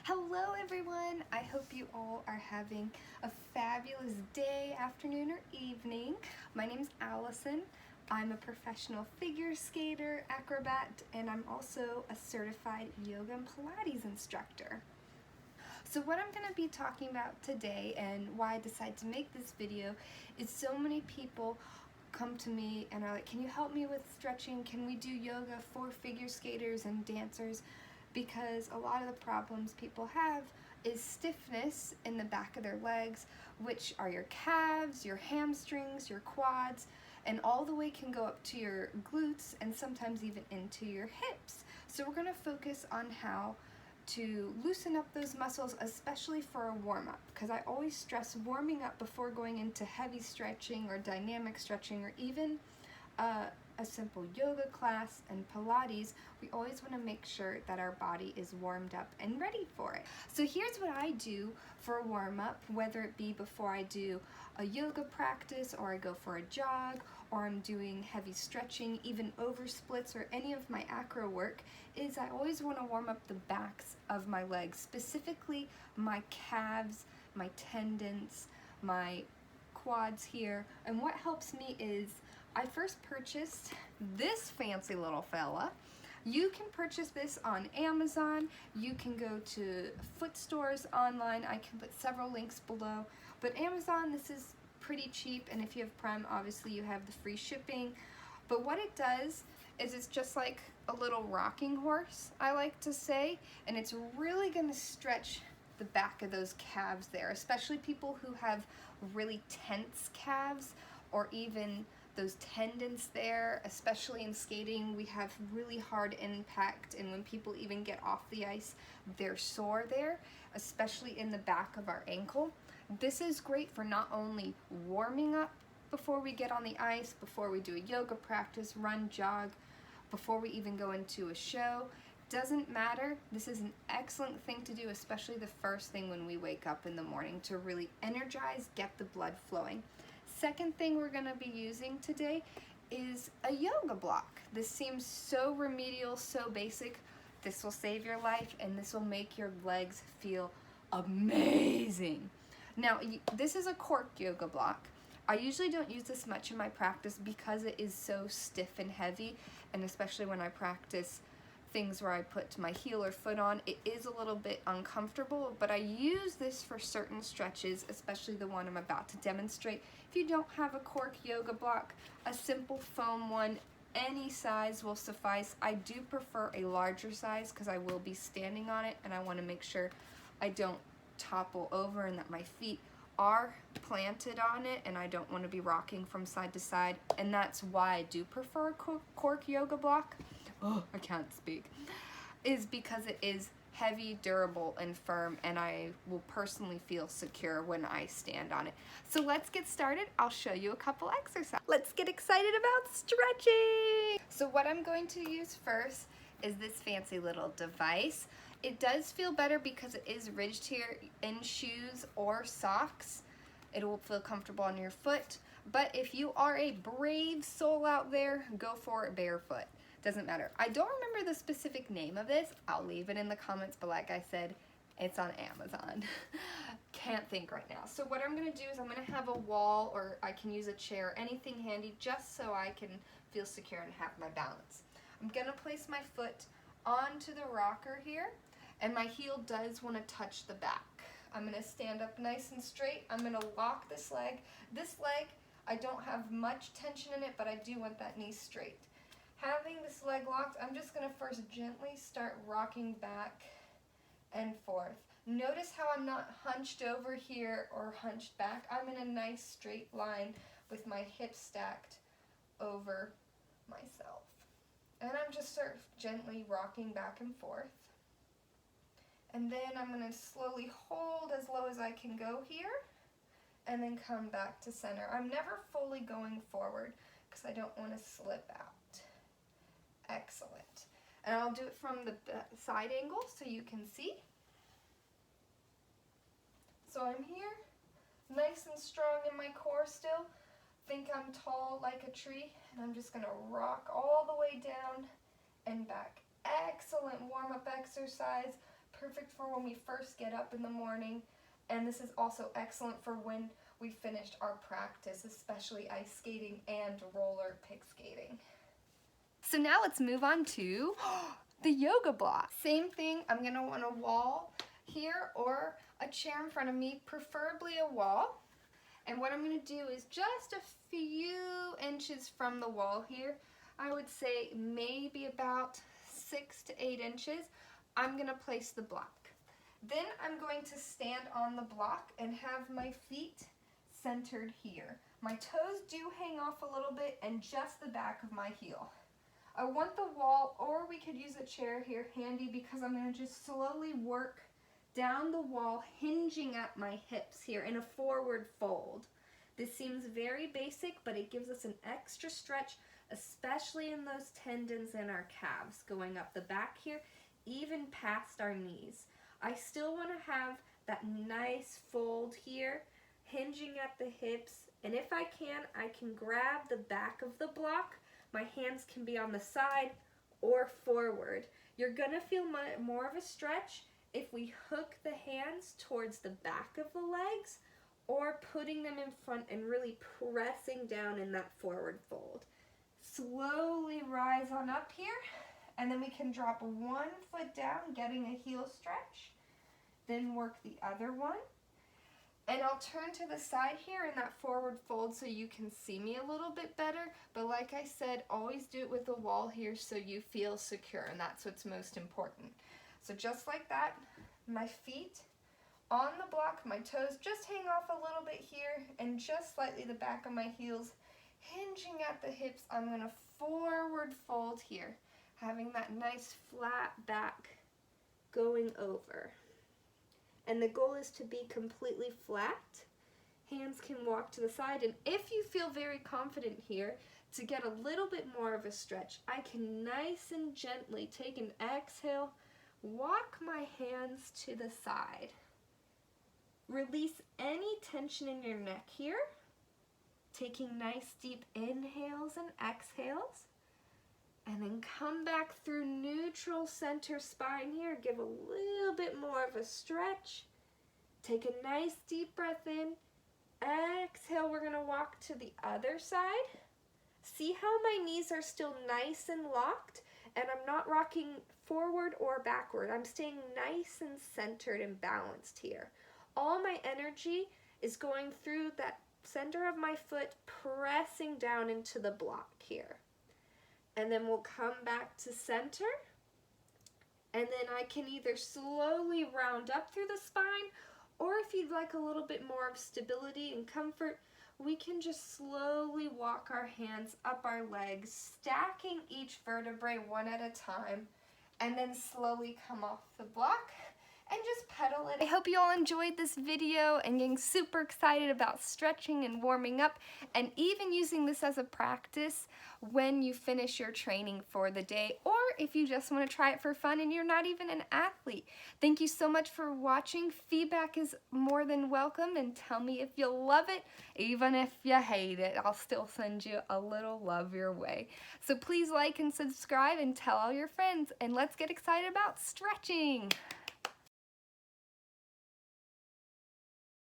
Hello everyone! I hope you all are having a fabulous day, afternoon, or evening. My name's Allison. I'm a professional figure skater, acrobat, and I'm also a certified yoga and Pilates instructor. So what I'm going to be talking about today and why I decided to make this video is so many people come to me and are like, can you help me with stretching? Can we do yoga for figure skaters and dancers? Because a lot of the problems people have is stiffness in the back of their legs, which are your calves, your hamstrings, your quads, and all the way can go up to your glutes and sometimes even into your hips. So we're going to focus on how to loosen up those muscles, especially for a warm-up, because I always stress warming up before going into heavy stretching or dynamic stretching or even a simple yoga class and Pilates. We always want to make sure that our body is warmed up and ready for it. So here's what I do for a warm-up, whether it be before I do a yoga practice or I go for a jog or I'm doing heavy stretching, even over splits or any of my acro work, is I always want to warm up the backs of my legs, specifically my calves, my tendons, my quads here. And what helps me is I first purchased this fancy little fella. You can purchase this on Amazon. You can go to foot stores online. I can put several links below. But Amazon, this is pretty cheap, and if you have Prime, obviously you have the free shipping. But what it does is it's just like a little rocking horse, I like to say, and it's really going to stretch the back of those calves there, especially people who have really tense calves or even those tendons there. Especially in skating, we have really hard impact, and when people even get off the ice, they're sore there, especially in the back of our ankle. This is great for not only warming up before we get on the ice, before we do a yoga practice, run, jog, before we even go into a show. Doesn't matter. This is an excellent thing to do, especially the first thing when we wake up in the morning, to really energize, get the blood flowing. Second thing we're going to be using today is a yoga block. This seems so remedial, so basic. This will save your life, and this will make your legs feel amazing. Now, this is a cork yoga block. I usually don't use this much in my practice because it is so stiff and heavy, and especially when I practice things where I put my heel or foot on, it is a little bit uncomfortable, but I use this for certain stretches, especially the one I'm about to demonstrate. If you don't have a cork yoga block, a simple foam one, any size will suffice. I do prefer a larger size because I will be standing on it, and I want to make sure I don't topple over and that my feet are planted on it, and I don't want to be rocking from side to side, and that's why I do prefer a cork yoga block. Oh, I can't speak. Is because it is heavy, durable, and firm, and I will personally feel secure when I stand on it. So let's get started. I'll show you a couple exercises. Let's get excited about stretching. So what I'm going to use first is this fancy little device. It does feel better because it is ridged here in shoes or socks. It will feel comfortable on your foot. But if you are a brave soul out there, go for it barefoot. Doesn't matter. I don't remember the specific name of this. I'll leave it in the comments, but like I said, it's on Amazon. Can't think right now. So what I'm going to do is I'm going to have a wall, or I can use a chair, anything handy, just so I can feel secure and have my balance. I'm going to place my foot onto the rocker here, and my heel does want to touch the back. I'm going to stand up nice and straight. I'm going to lock this leg. This leg, I don't have much tension in it, but I do want that knee straight. Having this leg locked, I'm just going to first gently start rocking back and forth. Notice how I'm not hunched over here or hunched back. I'm in a nice straight line with my hips stacked over myself. And I'm just sort of gently rocking back and forth. And then I'm going to slowly hold as low as I can go here, and then come back to center. I'm never fully going forward because I don't want to slip out. Excellent. And I'll do it from the side angle so you can see. So I'm here, nice and strong in my core still. Think I'm tall like a tree, and I'm just going to rock all the way down and back. Excellent warm-up exercise. perfect for when we first get up in the morning, and this is also excellent for when we finished our practice, especially ice skating and roller pig skating. So now let's move on to the yoga block. Same thing, I'm gonna want a wall here or a chair in front of me, preferably a wall. And what I'm gonna do is just a few inches from the wall here, I would say maybe about 6 to 8 inches, I'm gonna place the block. Then I'm going to stand on the block and have my feet centered here. My toes do hang off a little bit and just the back of my heel. I want the wall, or we could use a chair here handy, because I'm going to just slowly work down the wall, hinging at my hips here in a forward fold. This seems very basic, but it gives us an extra stretch, especially in those tendons in our calves, going up the back here, even past our knees. I still want to have that nice fold here, hinging at the hips, and if I can grab the back of the block. My hands can be on the side or forward. You're gonna feel more of a stretch if we hook the hands towards the back of the legs or putting them in front and really pressing down in that forward fold. Slowly rise on up here, and then we can drop one foot down, getting a heel stretch, then work the other one. And I'll turn to the side here in that forward fold so you can see me a little bit better. But like I said, always do it with a wall here so you feel secure, and that's what's most important. So just like that, my feet on the block, my toes just hang off a little bit here, and just slightly the back of my heels hinging at the hips. I'm gonna forward fold here, having that nice flat back going over. And the goal is to be completely flat. Hands can walk to the side, and if you feel very confident here to get a little bit more of a stretch, I can nice and gently take an exhale, walk my hands to the side. Release any tension in your neck here, taking nice deep inhales and exhales. And then come back through neutral center spine here. Give a little bit more of a stretch. Take a nice deep breath in. Exhale, we're gonna walk to the other side. See how my knees are still nice and locked, and I'm not rocking forward or backward. I'm staying nice and centered and balanced here. All my energy is going through that center of my foot, pressing down into the block here. And then we'll come back to center, and then I can either slowly round up through the spine, or if you'd like a little bit more of stability and comfort, we can just slowly walk our hands up our legs, stacking each vertebrae one at a time, and then slowly come off the block and just pedal it. I hope you all enjoyed this video and getting super excited about stretching and warming up, and even using this as a practice when you finish your training for the day, or if you just want to try it for fun and you're not even an athlete. Thank you so much for watching. Feedback is more than welcome, and tell me if you love it. Even if you hate it, I'll still send you a little love your way. So please like and subscribe and tell all your friends, and let's get excited about stretching.